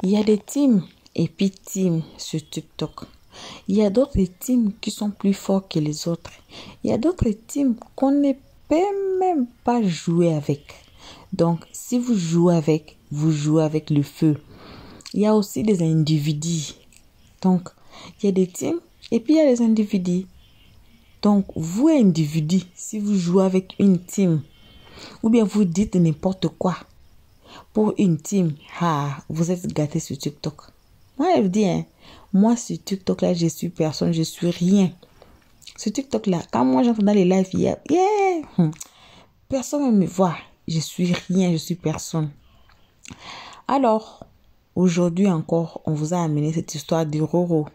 Il y a des teams et puis teams sur TikTok. Il y a d'autres teams qui sont plus forts que les autres. Il y a d'autres teams qu'on ne peut même pas jouer avec. Donc, si vous jouez avec le feu. Il y a aussi des individus. Donc, il y a des teams et puis il y a des individus. Donc, vous, individu, si vous jouez avec une team, ou bien vous dites n'importe quoi pour une team, vous êtes gâté sur TikTok. Moi, je vous dis, moi, sur TikTok, là, je suis personne, je suis rien. Sur TikTok, là, quand moi, j'entends dans les lives, personne ne me voit. Je suis rien, je suis personne. Alors, aujourd'hui encore, on vous a amené cette histoire de Roro.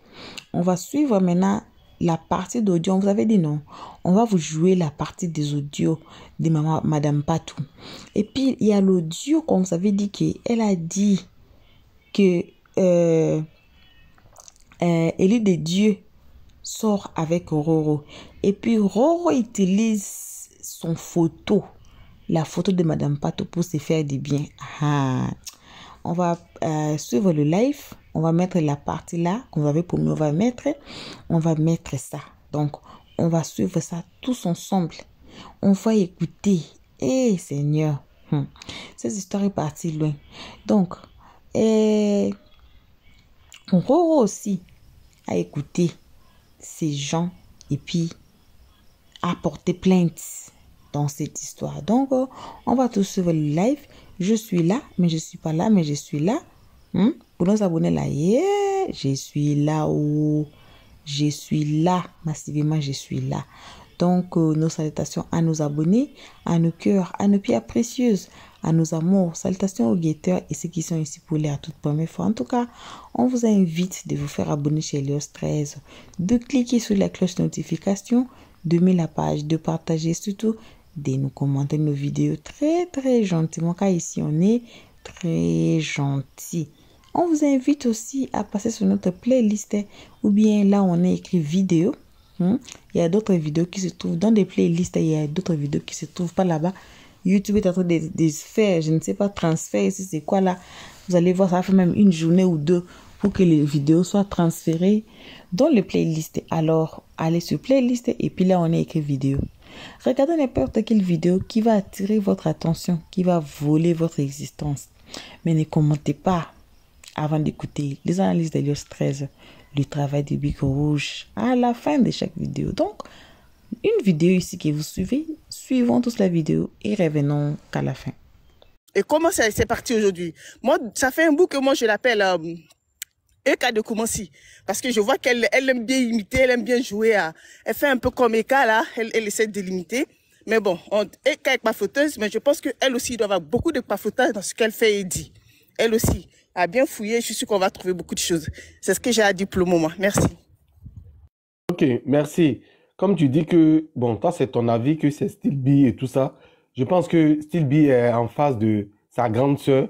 On va suivre maintenant la partie d'audio. On vous avait dit non. On va vous jouer la partie des audios de Madame Patou. Et puis, il y a l'audio qu'on vous avait dit qu'elle a dit que Élie de Dieu sort avec Roro. Et puis, Roro utilise son photo, la photo de Madame Patou pour se faire du bien. On va suivre le live. On va mettre la partie là qu'on avait promis. On va mettre ça. Donc, on va suivre ça tous ensemble. On va écouter. Seigneur. Cette histoire est partie loin. Donc, Roro aussi a écouté ces gens et puis a porté plainte dans cette histoire. Donc, on va tous suivre le live. Je suis là, mais je suis pas là, mais je suis là. Pour nos abonnés là, je suis là où je suis là, massivement je suis là. Donc, nos salutations à nos abonnés, à nos cœurs, à nos pierres précieuses, à nos amours. Salutations aux guetteurs et ceux qui sont ici pour les à toute première fois. En tout cas, on vous invite de vous faire abonner chez Elios 13, de cliquer sur la cloche de notification, de mettre la page, de partager surtout, de nous commenter nos vidéos très très gentiment, car ici on est très gentil. On vous invite aussi à passer sur notre playlist ou bien là on a écrit vidéo. Il y a d'autres vidéos qui se trouvent dans des playlists. Il y a d'autres vidéos qui se trouvent pas là-bas. YouTube est en train de faire, je ne sais pas, transfert ici c'est quoi là. Vous allez voir, ça fait même une journée ou deux pour que les vidéos soient transférées dans les playlists. Alors, allez sur playlist et puis là on a écrit vidéo. Regardez n'importe quelle vidéo qui va attirer votre attention, qui va voler votre existence. Mais ne commentez pas avant d'écouter les analyses d'Elios 13, le travail du bic rouge à la fin de chaque vidéo. Donc, une vidéo ici que vous suivez, suivons tous la vidéo et revenons qu'à la fin. Et comment c'est parti aujourd'hui? Moi, ça fait un bout que moi je l'appelle Eka de Koumansi. Parce que je vois qu'elle aime bien imiter, elle aime bien jouer. Elle fait un peu comme Eka là, elle essaie de l'imiter. Mais bon, Eka est pafauteuse, mais je pense qu'elle aussi doit avoir beaucoup de pafautage dans ce qu'elle fait et dit. Elle aussi a bien fouillé, je suis sûr qu'on va trouver beaucoup de choses. C'est ce que j'ai à dire pour le moment. Merci. Ok, merci. Comme tu dis que, bon, toi c'est ton avis que c'est Style B et tout ça, je pense que Style B est en face de sa grande sœur.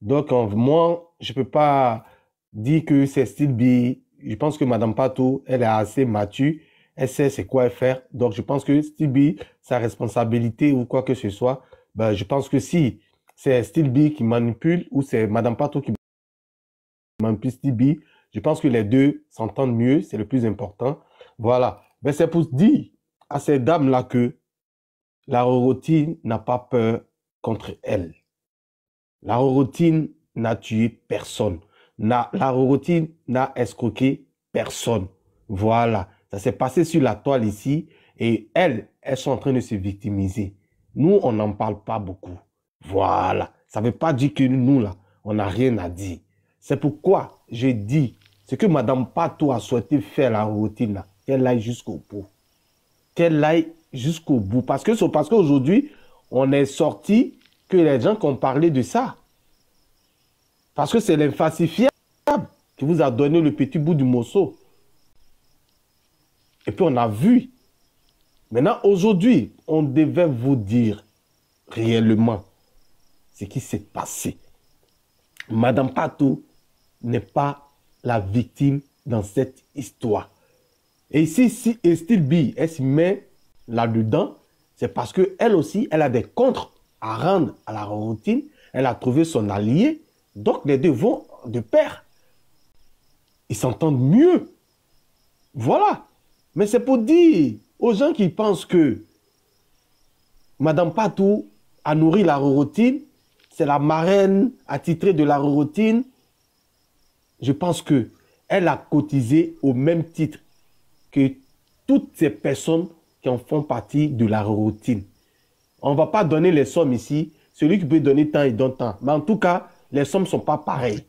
Donc, moi, je peux pas dire que c'est Style B. Je pense que Madame Patou, elle est assez mature. Elle sait c'est quoi faire. Donc, je pense que Style B, sa responsabilité ou quoi que ce soit, ben, je pense que si c'est Style B qui manipule ou c'est Madame Patou qui manipule Style B, je pense que les deux s'entendent mieux. C'est le plus important. Voilà. Ben, c'est pour dire à ces dames-là que la Rorotine n'a pas peur contre elle. La Rorotine n'a tué personne. La Rorotine n'a escroqué personne. Voilà. Ça s'est passé sur la toile ici et elles sont en train de se victimiser. Nous, on n'en parle pas beaucoup. Voilà. Ça ne veut pas dire que nous, là, on n'a rien à dire. C'est pourquoi j'ai dit ce que Madame Patou a souhaité faire la Rorotine, là, qu'elle aille jusqu'au bout. Qu'elle aille jusqu'au bout. Parce qu'aujourd'hui, on est sorti que les gens qui ont parlé de ça. Parce que c'est l'infalsifiable qui vous a donné le petit bout du morceau. Et puis on a vu. Maintenant, aujourd'hui, on devait vous dire réellement ce qui s'est passé. Madame Patou n'est pas la victime dans cette histoire. Et ici, si Style B, elle s'y met là-dedans, c'est parce qu'elle aussi, elle a des contres à rendre à la Rorotine. Elle a trouvé son allié. Donc, les deux vont de père. Ils s'entendent mieux. Voilà. Mais c'est pour dire aux gens qui pensent que Madame Patou a nourri la rorotine, c'est la marraine attitrée de la rorotine. Je pense qu'elle a cotisé au même titre que toutes ces personnes qui en font partie de la rorotine. On ne va pas donner les sommes ici. Celui qui peut donner tant, il donne tant. Mais en tout cas, les sommes ne sont pas pareilles.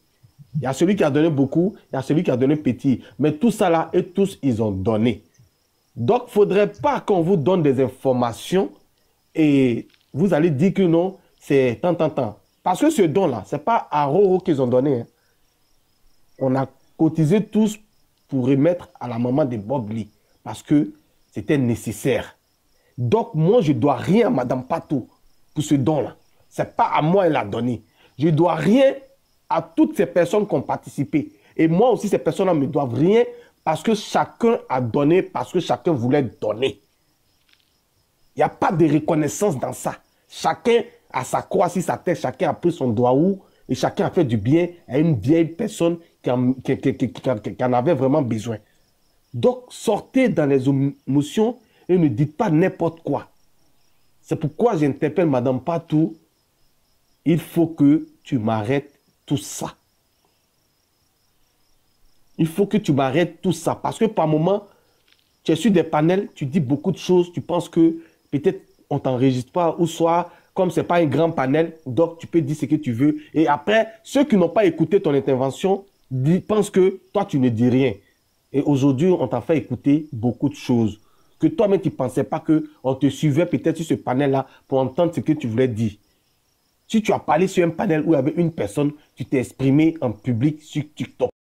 Il y a celui qui a donné beaucoup, il y a celui qui a donné petit. Mais tout ça là, et tous, ils ont donné. Donc, il ne faudrait pas qu'on vous donne des informations et vous allez dire que non, c'est tant. Parce que ce don-là, ce n'est pas à Roro qu'ils ont donné. Hein. On a cotisé tous pour remettre à la maman de Bob Lee. Parce que c'était nécessaire. Donc, moi, je ne dois rien à Madame Patou pour ce don-là. Ce n'est pas à moi qu'elle a donné. Je ne dois rien à toutes ces personnes qui ont participé. Et moi aussi, ces personnes-là ne me doivent rien parce que chacun a donné, parce que chacun voulait donner. Il n'y a pas de reconnaissance dans ça. Chacun a sa croix sur sa tête, chacun a pris son doigt où et chacun a fait du bien à une vieille personne qui en avait vraiment besoin. Donc, sortez dans les émotions et ne dites pas n'importe quoi. C'est pourquoi j'interpelle Madame Patou. Il faut que tu m'arrêtes tout ça. Il faut que tu m'arrêtes tout ça. Parce que par moment, tu es sur des panels, tu dis beaucoup de choses, tu penses que peut-être on ne t'enregistre pas, ou soit, comme ce n'est pas un grand panel, donc tu peux dire ce que tu veux. Et après, ceux qui n'ont pas écouté ton intervention pensent que toi, tu ne dis rien. Et aujourd'hui, on t'a fait écouter beaucoup de choses. Que toi-même, tu ne pensais pas qu'on te suivait peut-être sur ce panel-là pour entendre ce que tu voulais dire. Si tu as parlé sur un panel où il y avait une personne, tu t'es exprimé en public sur TikTok.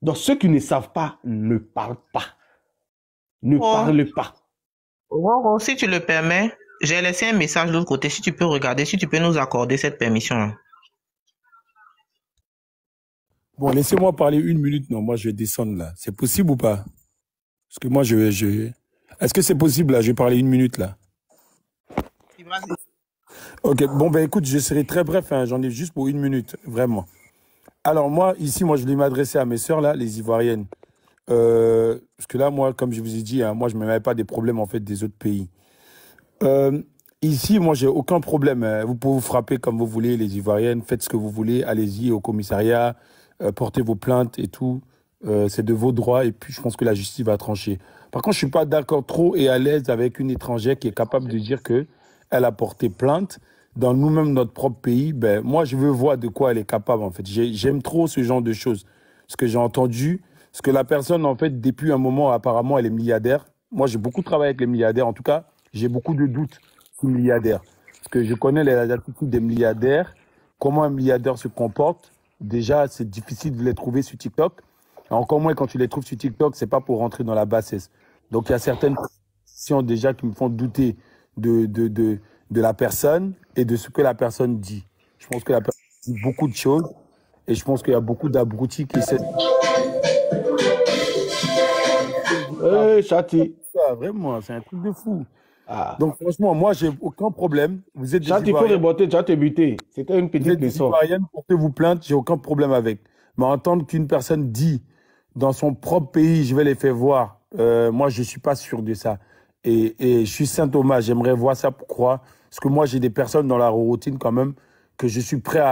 Donc, ceux qui ne savent pas ne parlent pas. Ne parlent pas. Roro, si tu le permets, j'ai laissé un message de l'autre côté. Si tu peux regarder, si tu peux nous accorder cette permission-là. Bon, laissez-moi parler une minute. Non, moi, je vais descendre là. C'est possible ou pas? Parce que moi, Est-ce que c'est possible là? Je vais parler une minute là. Ok, bon, ben écoute, je serai très bref. Hein. J'en ai juste pour une minute, vraiment. Alors moi, ici, je voulais m'adresser à mes sœurs là, les Ivoiriennes. Parce que là, moi, comme je vous ai dit, hein, moi, je ne me mets pas des problèmes en fait des autres pays. Ici, moi, j'ai aucun problème. Hein. Vous pouvez vous frapper comme vous voulez, les Ivoiriennes. Faites ce que vous voulez. Allez-y au commissariat. Portez vos plaintes et tout. C'est de vos droits. Et puis, je pense que la justice va trancher. Par contre, je ne suis pas d'accord trop et à l'aise avec une étrangère qui est capable de dire qu'elle a porté plainte dans nous-mêmes, notre propre pays. Ben, moi, je veux voir de quoi elle est capable, en fait. J'aime trop ce genre de choses. Ce que j'ai entendu, ce que la personne, en fait, depuis un moment, apparemment, elle est milliardaire. Moi, j'ai beaucoup travaillé avec les milliardaires. En tout cas, j'ai beaucoup de doutes sur les milliardaires. Parce que je connais les attitudes des milliardaires, comment un milliardaire se comporte. Déjà, c'est difficile de les trouver sur TikTok. Encore moins quand tu les trouves sur TikTok, c'est pas pour rentrer dans la bassesse. Donc, il y a certaines questions déjà qui me font douter de la personne et de ce que la personne dit. Je pense que la personne dit beaucoup de choses et je pense qu'il y a beaucoup d'abrutis qui essaient... Chati. Vraiment, c'est un truc de fou. Ah. Donc, franchement, moi, j'ai aucun problème. Vous êtes des Chati, il faut remonter, tu vas te buter. C'était une petite leçon. Vous êtes des Ivoiriennes, portez-vous plainte, j'ai aucun problème avec. Mais entendre qu'une personne dit dans son propre pays, je vais les faire voir, moi, je ne suis pas sûr de ça. Et je suis Saint-Thomas, j'aimerais voir ça pour croire. Parce que moi, j'ai des personnes dans la routine quand même que je suis prêt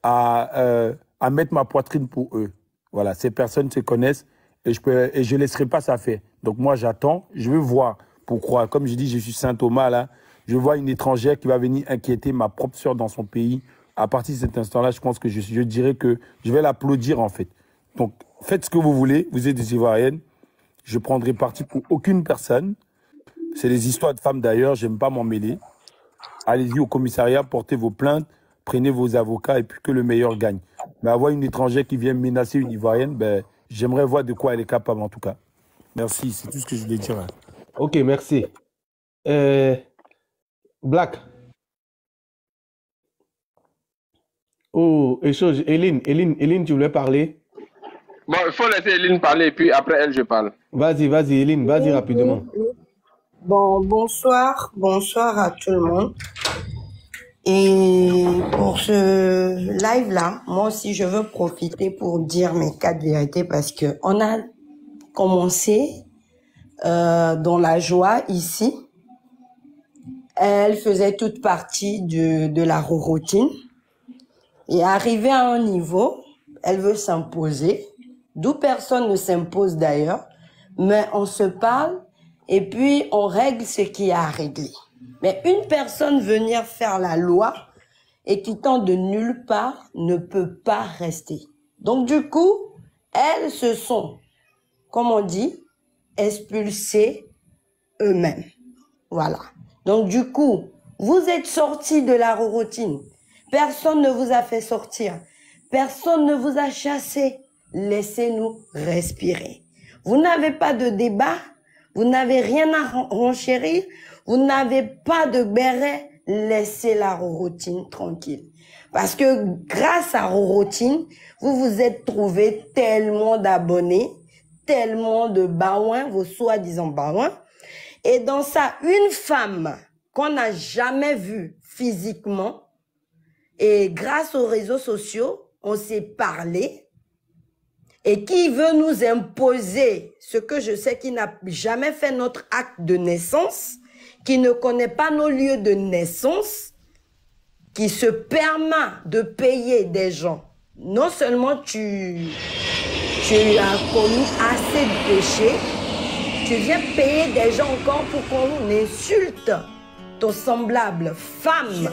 à mettre ma poitrine pour eux. Voilà, ces personnes se connaissent et je ne laisserai pas ça faire. Donc moi, j'attends, je veux voir pour croire. Comme je dis, je suis Saint-Thomas là. Je vois une étrangère qui va venir inquiéter ma propre sœur dans son pays. À partir de cet instant-là, je pense que je dirais que je vais l'applaudir en fait. Donc, faites ce que vous voulez. Vous êtes des Ivoiriennes. Je prendrai parti pour aucune personne. C'est des histoires de femmes d'ailleurs, j'aime pas m'en mêler. Allez-y au commissariat, portez vos plaintes, prenez vos avocats et puis que le meilleur gagne. Mais avoir une étrangère qui vient menacer une Ivoirienne, ben, j'aimerais voir de quoi elle est capable en tout cas. Merci, c'est tout ce que je voulais dire. Ok, merci. Black. Oh, échange. Eline, tu voulais parler? Bon, il faut laisser Eline parler, puis après elle, je parle. Vas-y, Eline, vas-y rapidement. Bon, bonsoir à tout le monde. Et pour ce live-là, moi aussi, je veux profiter pour dire mes 4 vérités parce que on a commencé dans la joie ici. Elle faisait toute partie de la routine. Et arrivée à un niveau, elle veut s'imposer, d'où personne ne s'impose d'ailleurs, mais on se parle et puis on règle ce qui a à régler. Mais une personne venir faire la loi et quittant de nulle part ne peut pas rester. Donc du coup, elles se sont, comme on dit, expulsées eux-mêmes. Voilà. Donc du coup, vous êtes sortis de la routine. Personne ne vous a fait sortir. Personne ne vous a chassé. Laissez-nous respirer. Vous n'avez pas de débat. Vous n'avez rien à renchérir. Vous n'avez pas de béret. Laissez la routine tranquille. Parce que grâce à routine, vous vous êtes trouvé tellement d'abonnés, tellement de baouins, vos soi-disant baouins. Et dans ça, une femme qu'on n'a jamais vue physiquement, et grâce aux réseaux sociaux, on s'est parlé, et qui veut nous imposer ce que je sais qui n'a jamais fait notre acte de naissance, qui ne connaît pas nos lieux de naissance, qui se permet de payer des gens. Non seulement tu as commis assez de péchés, tu viens payer des gens encore pour qu'on insulte ton semblable femme.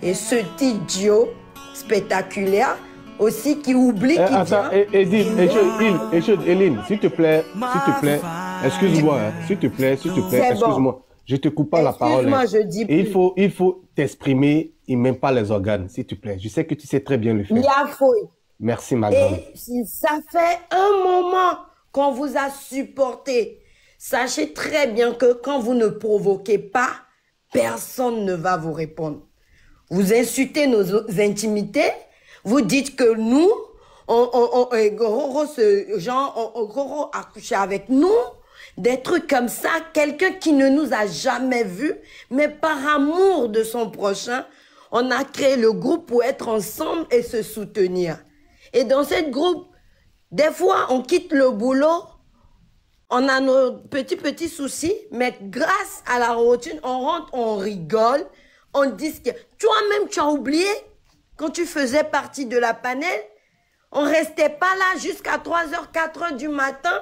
Et cet idiot spectaculaire aussi qui oublie qu'il attends, Eline, s'il te plaît, excuse-moi, s'il te plaît, excuse-moi. Bon. Je te coupe pas la parole. Excuse-moi, je dis plus. Et il faut t'exprimer et même pas les organes, s'il te plaît. Je sais que tu sais très bien le faire. Il y a fouille. Merci, ma grande. Et si ça fait un moment qu'on vous a supporté, sachez très bien que quand vous ne provoquez pas, personne ne va vous répondre. Vous insultez nos intimités, vous dites que nous, Goro a couché avec nous, des trucs comme ça, quelqu'un qui ne nous a jamais vus, mais par amour de son prochain, on a créé le groupe pour être ensemble et se soutenir. Et dans ce groupe, des fois, on quitte le boulot, on a nos petits soucis, mais grâce à la routine, on rentre, on rigole, on discute. Toi-même, tu as oublié, quand tu faisais partie de la panel, on restait pas là jusqu'à 3h, 4h du matin.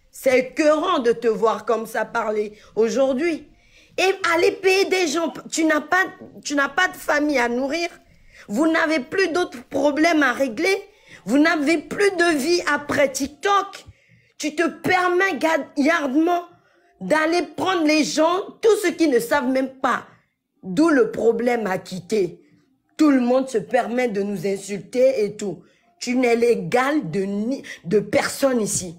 C'est écœurant de te voir comme ça parler aujourd'hui. Et aller payer des gens, tu n'as pas de famille à nourrir. Vous n'avez plus d'autres problèmes à régler. Vous n'avez plus de vie après TikTok. Tu te permets gardement d'aller prendre les gens, tous ceux qui ne savent même pas d'où le problème a quitté. Tout le monde se permet de nous insulter et tout. Tu n'es l'égal de personne ici.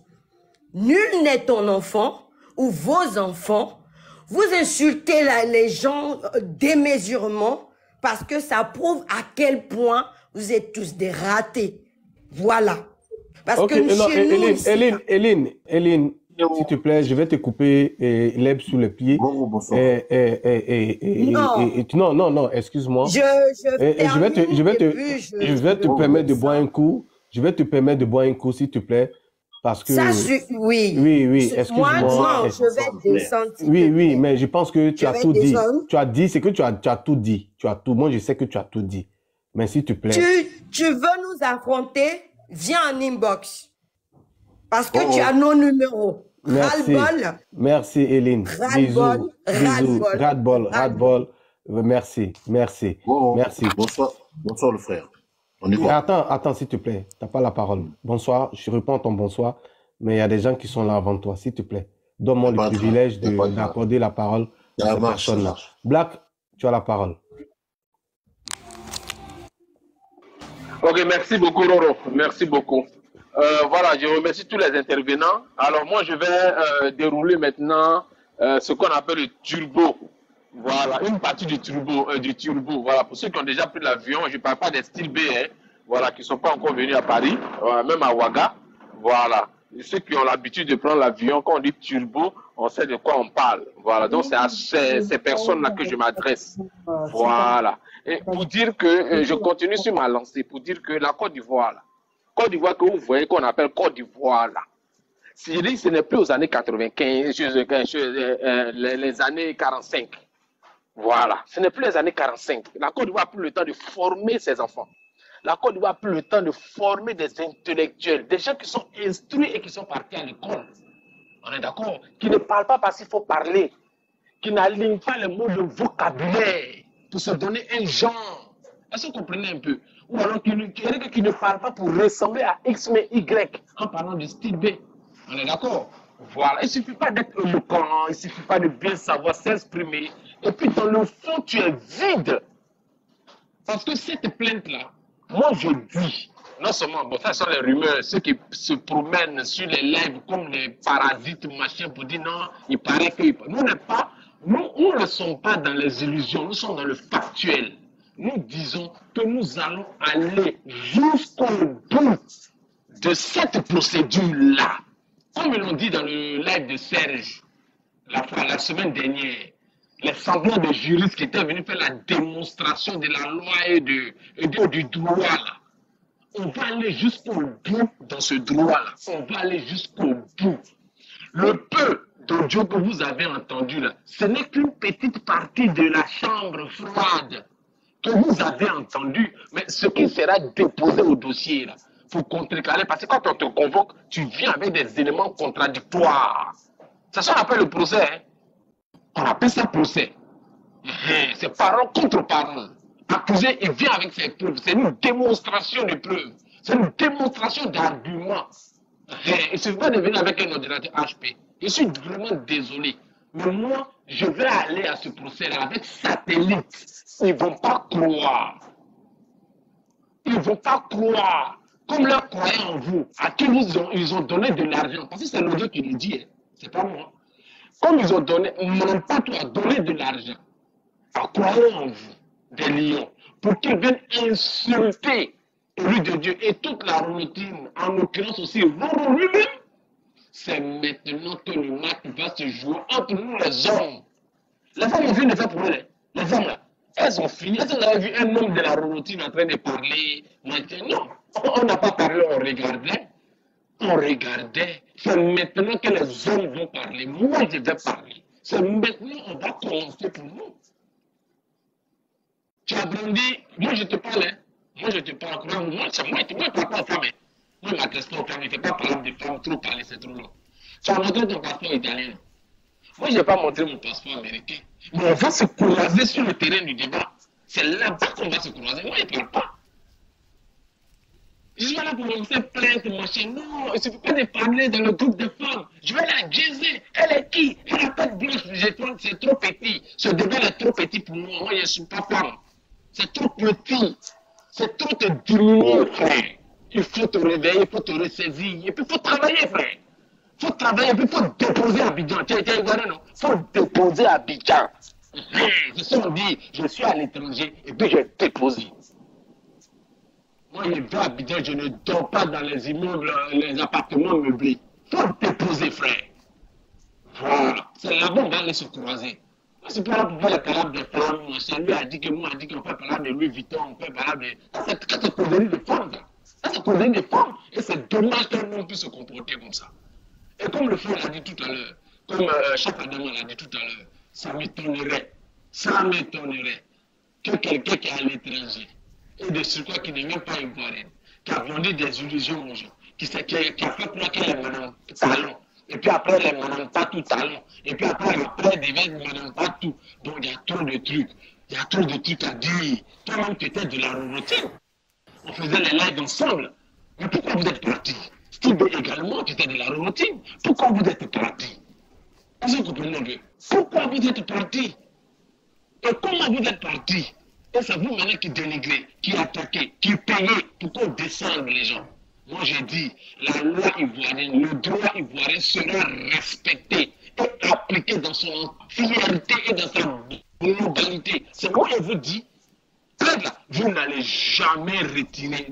Nul n'est ton enfant ou vos enfants. Vous insultez les gens démesurément parce que ça prouve à quel point vous êtes tous des ratés. Voilà. Parce que Hélène, s'il te plaît, je vais te couper l'herbe sous le pied. Bonsoir. Non, excuse-moi. Je vais te permettre de boire un coup. Je vais te permettre de boire un coup, s'il te plaît. Parce que... Oui, excuse-moi. Moi, non, je vais descendre. Oui, mais je pense que tu as tout dit. Tu as dit, c'est que tu as tout dit. Moi, je sais que tu as tout dit. Mais s'il te plaît... Tu veux nous affronter, viens en inbox. Parce que tu as nos numéros. Merci, Hélène. Bisous. Ras-le-bol. Merci. Merci. Bonsoir, le frère. On y va. Attends, s'il te plaît. Tu n'as pas la parole. Bonsoir. Je réponds à ton bonsoir. Mais il y a des gens qui sont là avant toi. S'il te plaît. Donne-moi le privilège d'accorder la parole à cette personne-là. Black, tu as la parole. Ok, merci beaucoup, Roro. Merci beaucoup. Voilà, je remercie tous les intervenants. Alors moi, je vais dérouler maintenant ce qu'on appelle le turbo. Voilà, une partie du turbo. Voilà, pour ceux qui ont déjà pris l'avion, je ne parle pas des styles B, hein, voilà, qui ne sont pas encore venus à Paris, même à Ouaga. Voilà, ceux qui ont l'habitude de prendre l'avion, quand on dit turbo, On sait de quoi on parle. Voilà. Donc, c'est à ces personnes-là que je m'adresse. Voilà. Et pour dire que je continue sur ma lancée, pour dire que la Côte d'Ivoire, là, Côte d'Ivoire que vous voyez qu'on appelle Côte d'Ivoire, là, si je dis ce n'est plus aux années 95, les années 45. Voilà. Ce n'est plus les années 45. La Côte d'Ivoire n'a plus le temps de former ses enfants. La Côte d'Ivoire n'a plus le temps de former des intellectuels, des gens qui sont instruits et qui sont partis à l'école. On est d'accord? Qui ne parlent pas parce qu'il faut parler. Qui n'alignent pas les mots de vocabulaire pour se donner un genre. Est-ce que vous comprenez un peu? Ou alors qui ne parlent pas pour ressembler à X mais Y en parlant de style B. On est d'accord? Voilà. Il ne suffit pas d'être éloquent, il ne suffit pas de bien savoir s'exprimer. Et puis dans le fond, tu es vide. Parce que cette plainte-là, moi je dis, non seulement, bon, ça sont les rumeurs, ceux qui se promènent sur les lives comme les parasites, machin, pour dire non, il paraît que. Nous ne sommes pas dans les illusions, nous sommes dans le factuel. Nous disons que nous allons aller jusqu'au bout de cette procédure-là. Comme ils l'ont dit dans le live de Serge, la semaine dernière, les semblants de juristes qui étaient venus faire la démonstration de la loi et du droit, là. On va aller jusqu'au bout dans ce droit-là. On va aller jusqu'au bout. Le peu d'audio que vous avez entendu là, ce n'est qu'une petite partie de la chambre froide que vous avez entendu, mais ce qui sera déposé au dossier là, pour contrecarrer, parce que quand on te convoque, tu viens avec des éléments contradictoires. C'est ça qu'on appelle le procès. Hein? On appelle ça procès. C'est parole contre parole. L'accusé, il vient avec ses preuves. C'est une démonstration de preuves. C'est une démonstration d'arguments. Il ne suffit pas de venir avec un ordinateur HP. Je suis vraiment désolé. Mais moi, je vais aller à ce procès-là avec satellite. Ils ne vont pas croire. Ils ne vont pas croire. Comme leur croyant en vous, à qui ils ont donné de l'argent. Parce que c'est l'audio qui le dit. Hein. C'est pas moi. Comme ils ont donné, mon pote a donné de l'argent. À croyant en vous. Des lions, pour qu'ils viennent insulter l'élu de Dieu et toute la routine, en l'occurrence aussi Roro lui-même. C'est maintenant que le match va se jouer entre nous les hommes. Les femmes ont vu le faire pour elles. Les femmes là, elles ont fini. Elles ont vu un homme de la routine en train de parler. Non, on n'a pas parlé, on regardait. On regardait. C'est maintenant que les hommes vont parler. Moi, je vais parler. C'est maintenant qu'on va commencer pour nous. Tu as grandi, moi je te parle, hein. Moi je te parle, moi c'est moi, moi je parle pas aux femmes, hein. Moi je ne m'adresse pas aux femmes, je ne fais pas parler de femmes, trop parler, c'est trop long. Tu as montré ton passeport italien. Moi je n'ai pas montré mon passeport américain. Mais on va se croiser sur le terrain du débat. C'est là-bas qu'on va se croiser. Moi je ne parle pas. Je suis là pour me faire plainte, machin. Non, il ne suffit pas de parler dans le groupe de femmes. Je vais la jaiser. Elle est qui? Elle n'a pas de blanche, c'est trop petit. Ce débat est trop petit pour moi. Moi je ne suis pas femme. C'est trop petit. C'est trop te diminuer, frère. Il faut te réveiller, il faut te ressaisir. Et puis il faut travailler, frère. Il faut travailler, et puis il faut déposer à Abidjan. Tiens, non. Il faut déposer à Abidjan. C'est ça qu'on dit. Je suis à l'étranger et puis je dépose. Moi, je vais à Abidjan, je ne dors pas dans les immeubles, les appartements meublés. Il faut déposer, frère. Voilà. C'est là-bas qu'on va aller se croiser. C'est pas là pour faire la parade de femmes. Ça lui a dit que moi, a dit qu'on peut parler de Louis Vuitton, on peut parler de. Ça, c'est causerie de femmes. Ça, c'est causerie de femmes. Et c'est dommage qu'un homme puisse se comporter comme ça. Et comme le frère l'a dit tout à l'heure, comme Chef Adama l'a dit tout à l'heure, ça m'étonnerait que quelqu'un qui est à l'étranger, et de ce quoi qui n'est même pas ivoirien, qui a vendu des illusions aux gens, qui a fait croire qu'il est maintenant talent. Et puis après, les madame pas tout talent. Et puis après devient madame pas tout. Donc il y a trop de trucs. Il y a trop de trucs à dire. Toi-même, tu étais de la routine. On faisait les lives ensemble. Mais pourquoi vous êtes partis? Steve également, tu étais de la routine. Pourquoi vous êtes partis? Est-ce que vous comprenez un peu? Pourquoi vous êtes partis? Et comment vous êtes partis? Et c'est vous maintenant qui dénigrez, qui attaquez, qui payez pour qu'on descende les gens. Moi, j'ai dit, la loi ivoirienne, le droit ivoirien sera respecté et appliqué dans son entièreté et dans sa globalité. C'est moi qui vous dis, vous n'allez jamais retirer.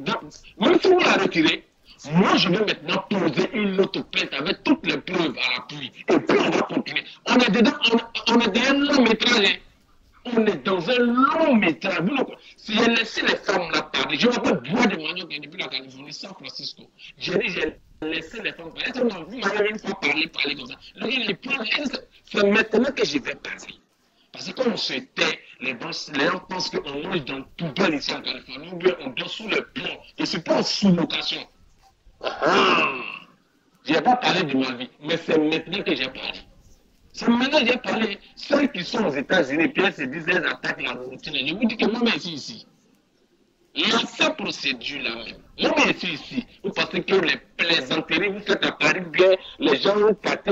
Même si vous la retirez, Moi, je vais maintenant poser une autre plainte avec toutes les preuves à l'appui. Et puis, on va continuer. On est dedans, on est dans un long métrage. On est dans un long métrage. Si j'ai laissé les femmes là parler, je ne vais pas boire de manioc depuis la Californie, San Francisco. J'ai dit, j'ai laissé les femmes parler. Vous m'avez une fois parlé comme ça. C'est maintenant que je vais parler. Parce que comme c'était, les gens pensent qu'on mange dans le poubelle ici en Californie, ou bien on dort sous le pont. Je ne suis pas en sous-location. Je n'ai pas parlé de ma vie, mais c'est maintenant que j'ai parlé. C'est maintenant que j'ai parlé. Ceux qui sont aux États-Unis, puis elles se disent, elles attaquent la routine. Je vous dis que moi, je suis ici. Cette procédure-là même. Moi, je suis ici. Vous pensez que les plaisanteries, vous faites à Paris bien, les gens vous partez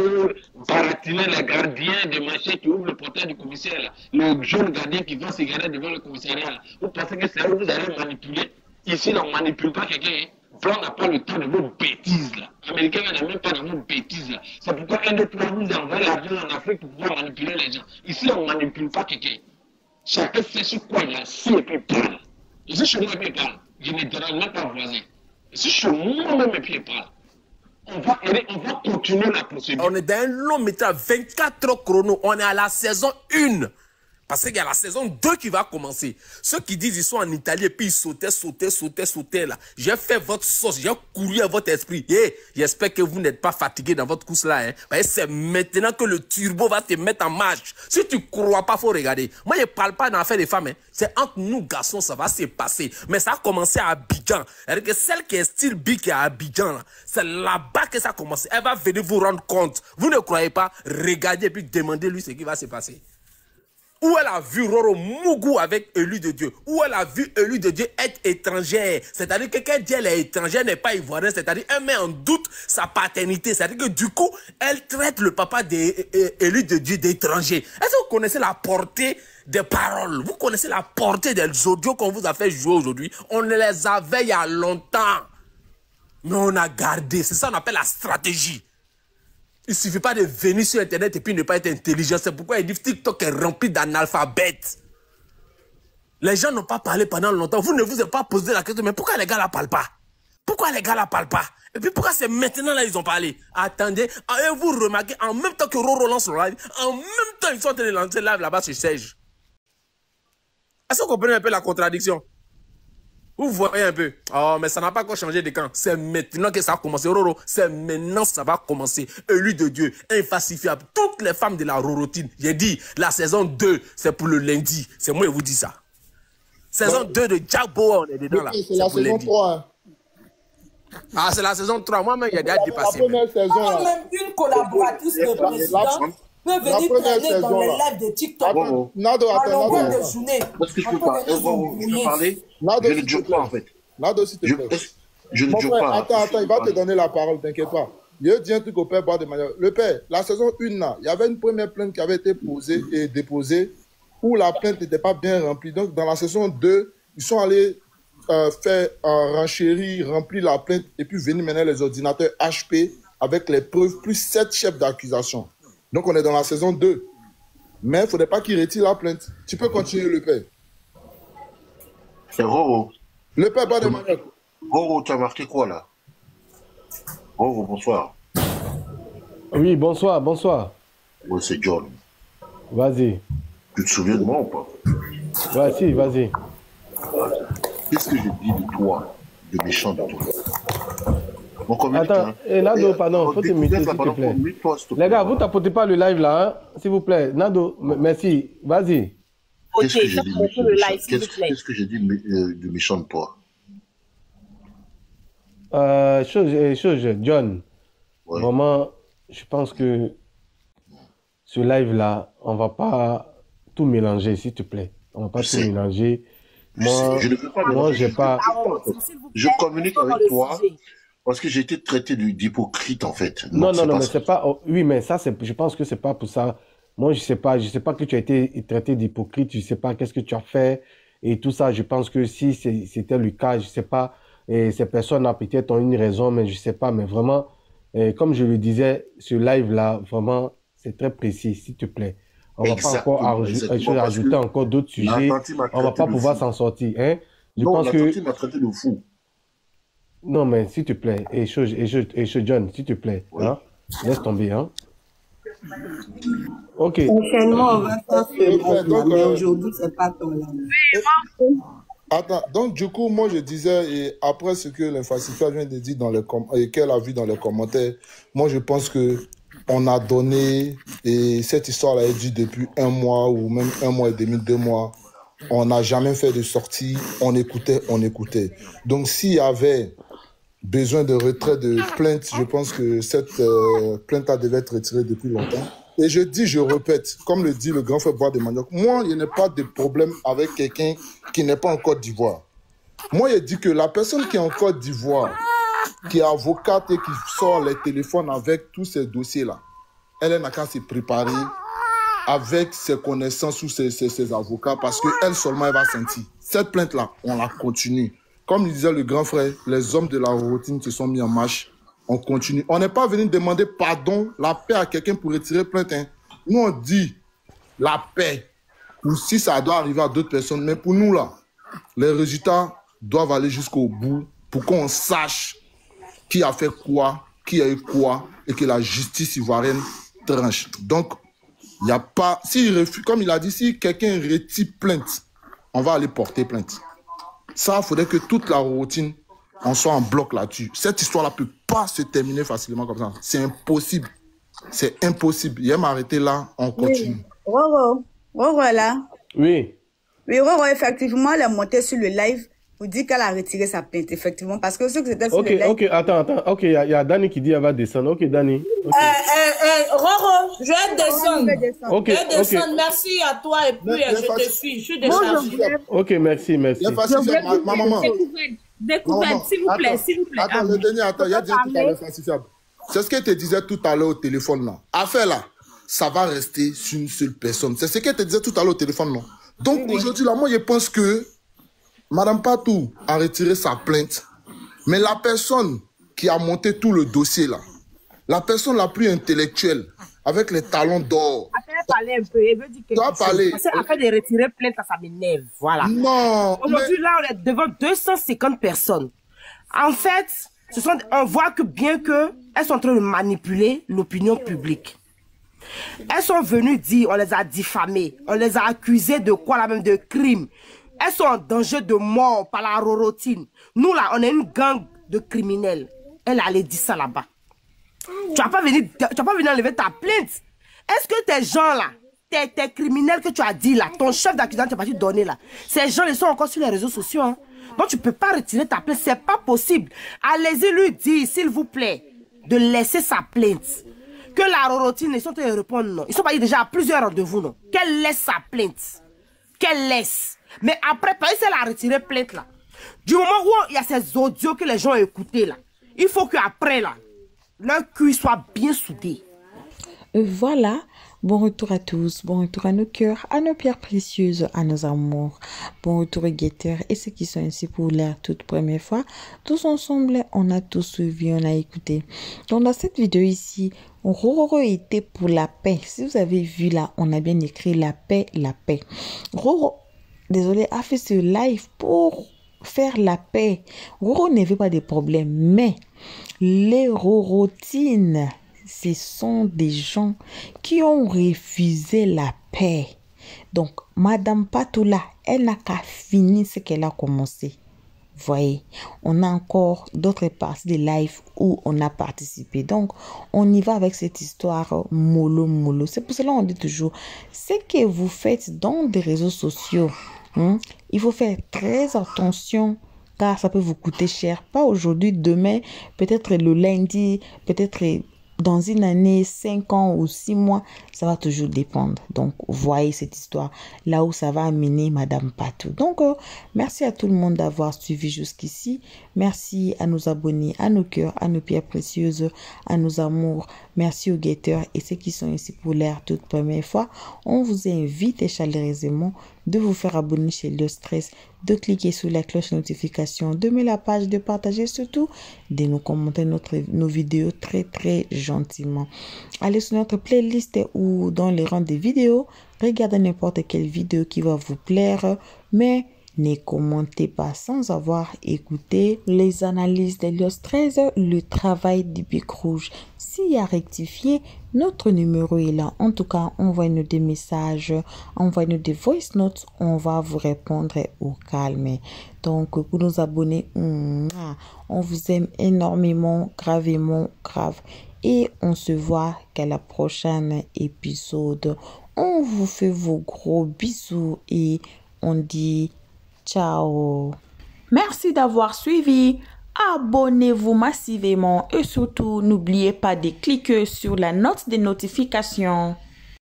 baratiner les gardiens de marché qui ouvrent le portail du commissariat, là. Le jeune gardien qui vend ses cigarettes devant le commissariat, là. Vous pensez que c'est là où vous allez manipuler. Ici, on ne manipule pas quelqu'un. Hein. Blanc n'a pas le temps de vos bêtises là. Américain n'a même pas de vos bêtises là. C'est pourquoi un de trois vous envoie l'avion en Afrique pour pouvoir manipuler les gens. Ici, on ne manipule pas quelqu'un. Chacun sait sur quoi il a assis et puis il parle. Ici, chez moi, et puis il parle. Je ne dérange même pas voisin. Ici, chez moi-même et puis il parle. On va continuer la procédure. On est dans un long métrage, 24 chrono. On est à la saison 1. Parce qu'il y a la saison 2 qui va commencer. Ceux qui disent ils sont en Italie et puis ils sautaient là. J'ai fait votre sauce, j'ai couru à votre esprit. Et j'espère que vous n'êtes pas fatigué dans votre course là. Hein. C'est maintenant que le turbo va te mettre en marche. Si tu ne crois pas, il faut regarder. Moi, je ne parle pas d'affaires des femmes. Hein. C'est entre nous garçons, ça va se passer. Mais ça a commencé à Abidjan. C'est-à-dire que celle qui est style big qui est à Abidjan, c'est là-bas que ça a commencé. Elle va venir vous rendre compte. Vous ne croyez pas? Regardez et puis demandez-lui ce qui va se passer. Où elle a vu Roro Mougou avec élu de Dieu. Où elle a vu élu de Dieu être étrangère. C'est-à-dire que quand elle est étrangère, n'est pas ivoirienne. C'est-à-dire qu'elle met en doute sa paternité. C'est-à-dire que du coup, elle traite le papa d'élu de Dieu d'étranger. Est-ce que vous connaissez la portée des paroles? Vous connaissez la portée des audios qu'on vous a fait jouer aujourd'hui? On les avait il y a longtemps. Mais on a gardé. C'est ça qu'on appelle la stratégie. Il ne suffit pas de venir sur Internet et puis ne pas être intelligent. C'est pourquoi ils disent TikTok est rempli d'analphabètes. Les gens n'ont pas parlé pendant longtemps. Vous ne vous êtes pas posé la question, mais pourquoi les gars là parlent pas? Pourquoi les gars là parlent pas? Et puis pourquoi c'est maintenant là ils ont parlé? Attendez, et vous remarquez, en même temps que Roro lance le live, en même temps ils sont en train de lancer le live là-bas sur Serge. Est-ce que vous comprenez un peu la contradiction? Vous voyez un peu. Oh, mais ça n'a pas encore changé de camp. C'est maintenant que ça a commencé. Roro, c'est maintenant que ça va commencer. Élu de Dieu, infalsifiable. Toutes les femmes de la Rorotine. J'ai dit, la saison 2, c'est pour le lundi. C'est moi qui vous dis ça. Saison 2 de Jack Bauer, on est dedans là. C'est la saison 3. Ah, c'est la saison 3. Moi-même, il y a déjà dépassé. La première saison. Même une collaboratrice de président peut venir traîner dans les lives de TikTok. Nado, attends. Est-ce que je peux parler? Je ne joue pas en fait. Nado, s'il te plaît. Je ne joue pas. Attends, il va te donner la parole, t'inquiète pas. Je dis un truc au père boire de manière. Le père, la saison 1 là, il y avait une première plainte qui avait été posée et déposée où la plainte n'était pas bien remplie. Donc dans la saison 2, ils sont allés faire renchérir, remplir la plainte et puis venir mener les ordinateurs HP avec les preuves plus 7 chefs d'accusation. Donc, on est dans la saison 2. Mais il ne faudrait pas qu'il retire la plainte. Tu peux continuer, le père. C'est Roro. Le père, pas de manière. Roro, tu as marqué quoi là? Roro, bonsoir. Oui, bonsoir. Oui, c'est John. Vas-y. Tu te souviens de moi ou pas? Vas-y. Qu'est-ce que j'ai dit de toi, de méchant de toi? Attends, Nado, pardon, faut te muter, s'il te plaît. Les gars, vous tapotez pas le live là, hein, s'il vous plaît. Nado, merci, vas-y. Qu'est-ce que j'ai dit de méchant de toi? John, ouais. Vraiment, je pense que ce live là, on va pas tout mélanger, s'il te plaît. On va pas tout mélanger. Moi, j'ai pas... Je communique avec toi. Parce que j'ai été traité d'hypocrite, en fait. Non, mais c'est pas... Oui, mais ça, je pense que c'est pas pour ça. Moi, je sais pas que tu as été traité d'hypocrite, je sais pas qu'est-ce que tu as fait et tout ça. Je pense que si c'était le cas, je sais pas, et ces personnes peut-être ont une raison, mais je sais pas. Mais vraiment, comme je le disais, ce live-là, vraiment, c'est très précis, s'il te plaît. On va pas encore ajouter encore d'autres sujets. On va pas pouvoir s'en sortir. Hein? Non, la tante m'a traité de fou. Non, mais s'il te plaît, et John, s'il te plaît, hein, laisse tomber, hein. Ok. Prochainement, on va faire ce live, mais aujourd'hui, c'est pas ton live. Attends, donc du coup, moi je disais, et après ce que l'infacifia vient de dire et qu'elle a vu dans les commentaires, moi je pense que on a donné, et cette histoire a été depuis 1 mois ou même 1 mois et demi, 2 mois, on n'a jamais fait de sortie, on écoutait. Donc s'il y avait besoin de retrait de plainte, je pense que cette plainte devait être retirée depuis longtemps. Et je répète, comme le dit le grand frère Bois de Manioc, moi, il n'y a pas de problème avec quelqu'un qui n'est pas en Côte d'Ivoire. Moi, il dit que la personne qui est en Côte d'Ivoire, qui est avocate et qui sort les téléphones avec tous ces dossiers-là, elle n'a qu'à se préparer avec ses connaissances ou ses avocats parce qu'elle seulement, elle va sentir. Cette plainte-là, on la continue. Comme le disait le grand frère, les hommes de la routine se sont mis en marche. On continue. On n'est pas venu demander pardon, la paix à quelqu'un pour retirer plainte. Hein. Nous, on dit la paix. Ou si ça doit arriver à d'autres personnes. Mais pour nous, là, les résultats doivent aller jusqu'au bout pour qu'on sache qui a fait quoi, qui a eu quoi, et que la justice ivoirienne tranche. Donc, il n'y a pas... Comme il a dit, si quelqu'un retire plainte, on va aller porter plainte. Ça, il faudrait que toute la routine, on soit en bloc là-dessus. Cette histoire-là ne peut pas se terminer facilement comme ça. C'est impossible. C'est impossible. Il va m'arrêter là, on continue. Oui. Roro là. Oui. Oui, Roro, effectivement, elle est montée sur le live pour dire qu'elle a retiré sa plainte, effectivement. Parce que ceux que c'était sur le live... Ok, attends. Ok, il y a Dani qui dit qu'elle va descendre. Ok, Dani. Okay. Roro, je vais descendre. Ok. Merci à toi et puis je te suis. Je suis déchargée. Ok, merci. Ma maman. Découverte, s'il vous plaît. Attends, le dernier, il y a dit tout à l'heure, falsifiable. C'est ce qu'elle te disait tout à l'heure au téléphone, là. Affaire, là, ça va rester sur une seule personne. C'est ce qu'elle te disait tout à l'heure au téléphone, non. Donc, aujourd'hui, là, moi, je pense que Madame Patou a retiré sa plainte. Mais la personne qui a monté tout le dossier, là, la personne la plus intellectuelle, avec les talons d'or. Elle parler un peu, elle veut dire quelque chose. Parler. Parce qu'après de retirer plainte, ça m'énerve. Voilà. Non. Aujourd'hui, là, on est devant 250 personnes. En fait, on voit que bien qu'elles sont en train de manipuler l'opinion publique. Elles sont venues dire, on les a diffamées, on les a accusées de quoi, là même, de crimes. Elles sont en danger de mort par la rorotine. Nous, là, on est une gang de criminels. Elle allait dire ça là-bas. Tu vas pas venir enlever ta plainte. Est-ce que tes gens là, tes criminels que tu as dit là, ton chef d'accusation tu as parti donner là, ces gens ils sont encore sur les réseaux sociaux. Hein? Donc tu peux pas retirer ta plainte, c'est pas possible. Allez-y lui dire, s'il vous plaît, de laisser sa plainte. Que la rorotine, ils sont en train de répondre non. Ils sont partis déjà à plusieurs rendez-vous non. Qu'elle laisse sa plainte. Qu'elle laisse. Mais après, parce qu'elle a retiré plainte là. Du moment où il y a ces audios que les gens ont écoutés là, il faut qu'après là, leur cul soit bien soudé. Voilà, bon retour à tous, bon retour à nos cœurs, à nos pierres précieuses, à nos amours. Bon retour aux guetteurs et ceux qui sont ici pour la toute première fois. Tous ensemble, on a tous suivi, on a écouté. Donc dans cette vidéo ici, Roro était pour la paix. Si vous avez vu là, on a bien écrit la paix, la paix. Roro, désolé, a fait ce live pour faire la paix. Roro ne veut pas de problème, mais les rorotines, ce sont des gens qui ont refusé la paix. Donc, Madame Patoula, elle n'a qu'à finir ce qu'elle a commencé. Voyez, on a encore d'autres parties des lives où on a participé. Donc, on y va avec cette histoire mollo. C'est pour cela qu'on dit toujours, ce que vous faites dans des réseaux sociaux, il faut faire très attention car ça peut vous coûter cher. Pas aujourd'hui, demain, peut-être le lundi, peut-être dans une année, 5 ans ou 6 mois, ça va toujours dépendre. Donc, voyez cette histoire là où ça va amener Madame Patou. Donc, merci à tout le monde d'avoir suivi jusqu'ici. Merci à nos abonnés, à nos cœurs, à nos pierres précieuses, à nos amours. Merci aux guetteurs et ceux qui sont ici pour la toute première fois. On vous invite chaleureusement de vous faire abonner chez Le Stress, de cliquer sur la cloche notification, de mettre la page, de partager surtout, de nous commenter nos vidéos très gentiment. Allez sur notre playlist ou dans les rangs des vidéos, regardez n'importe quelle vidéo qui va vous plaire, mais Ne commentez pas sans avoir écouté les analyses d'Elios 13, le travail du Bic Rouge. S'il y a rectifié, notre numéro est là. En tout cas, envoyez-nous des messages, envoyez-nous des voice notes. On va vous répondre au calme. Donc, pour nos abonnés, on vous aime énormément, gravement, grave. Et on se voit qu'à la prochaine épisode. On vous fait vos gros bisous et on dit ciao. Merci d'avoir suivi. Abonnez-vous massivement et surtout n'oubliez pas de cliquer sur la note de notification.